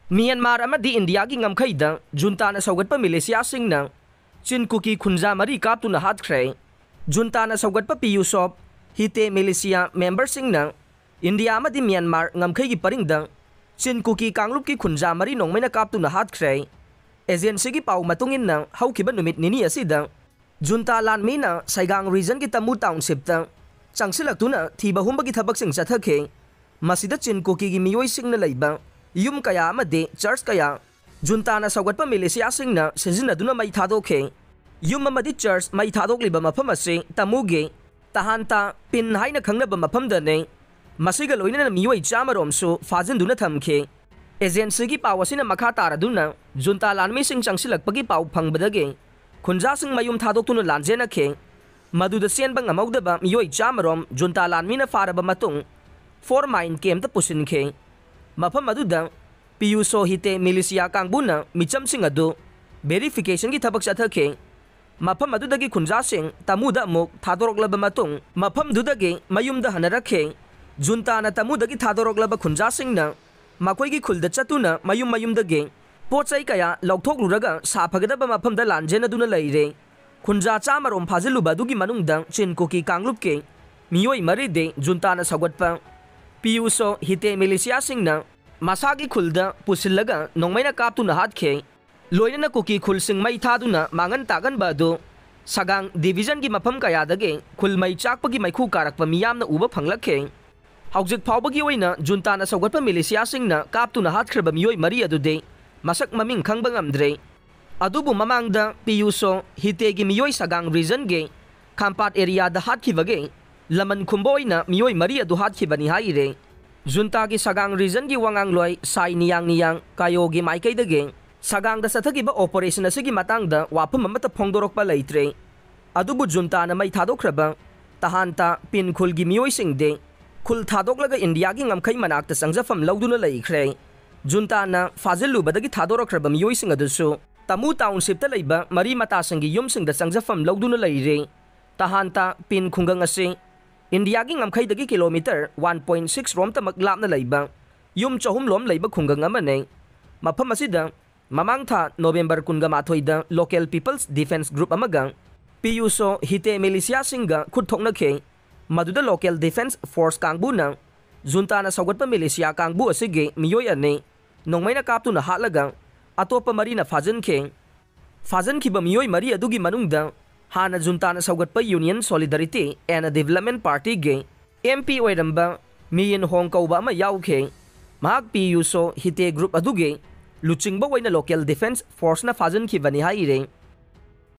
Myanmar amadi India gi ngamkhaida junta na saugatpa militia singna Chinkuki khunja mari kaptuna hatkre junta na saugatpa PUSOP hite militia member singna India amadi Myanmar ngamkhai gi paringda Chinkuki kanglup ki khunja mari nongmaina kaptuna hatkre agency gi pau matungin na haukiba numit nini asida junta lanmina Saigang region ki Tamu township ta changsilaktuna thiba humba gi thabak sing chathake masida Chinkuki gi miyoi singna leiba yum kaya amade church kaya junta na saugatpa militia singna sizinaduna mai thadokhe yum amadi church mai thadokliba mafam ase tamuge tahanta pin haina khangnaba mafam dane masiga loina miyoi chamarom su fajinduna thamkhe agency gi pawasina makha taraduna junta lanmi sing changsilakpagi paw phangbadage khunja sing mayum thadoktuna lanjena khe maduda senba ngamaudaba miyoi chamarom junta lanmina faraba matung for mine kem ta pusin khe mafam aduda PUSO hite militia kangbuna micham sing adu verification gi thabak chathake mafam adudagi khunja sing tamuda muk thadoroklaba matung mafam dudagi mayumda hanarakhe junta na tamudagi thadoroklaba khunja singna makoi gi khulda chatuna mayumdagi pochai kaya lokthokluраga saphagdaba mafamda lanjena duna leire khunja chamarom phajiluba dugi manungda Chinkuki kanglupke miyoi maride junta na sagatpa PUSO hite militia singna masagi khulda pusillaga nongmaina kaptuna hatkhe loina kuki khul sing mai thaduna mangan tagan badu sagang division gi mafam kaya dage khul mai chakpagi mai khu karakpa miyamna uba phanglakhe haujik phawbagi oina junta na saugatpa militia singna kaptuna hatkhirba miyoi mari adude masak maming khangba ngamdre adubu mamangda PUSO hite gi miyoi sagang region ge khampat area da hatkibage laman khumboina miyoi mari adu hatkibani haire junta ki sagang region gi wangang loi sai niyang kayo gi maikai dage sagang da sathagi ba operation asigi matang da wapam amata phongdorok pa leitre adubu junta na mai thadokraba tahanta pin khul gi miyoi singde khul thadoklaga India gi ngamkhai manakta sangjafam lawduna leikhre junta na fajilu badagi thadorokraba miyoi sing adusu Tamu township ta leiba mari mata sangi yum sing da sangjafam lawduna leire tahanta pin khungang ase India gi ngamkhai dagi kilometer 1.6 rom ta maklapna leiba yum chahum lom leiba khungang amane mafam asida mamang tha November kunga mathoida local people's defense group amaga PUSO hite militia singa khutthokna khe maduda local defense force kangbuna junta na saugatpa militia kangbu asige miyoi ane nongmaina kaptuna halaga atopa marina fajan khiba miyoi mari adugi manungda hana junta na saugatpa Union Solidarity and Development Party ge MP oiramba Miyin Hong kauba ama yaukhe mahak PUSO hite group aduge luchingba waina local defense force na fajan khibani haire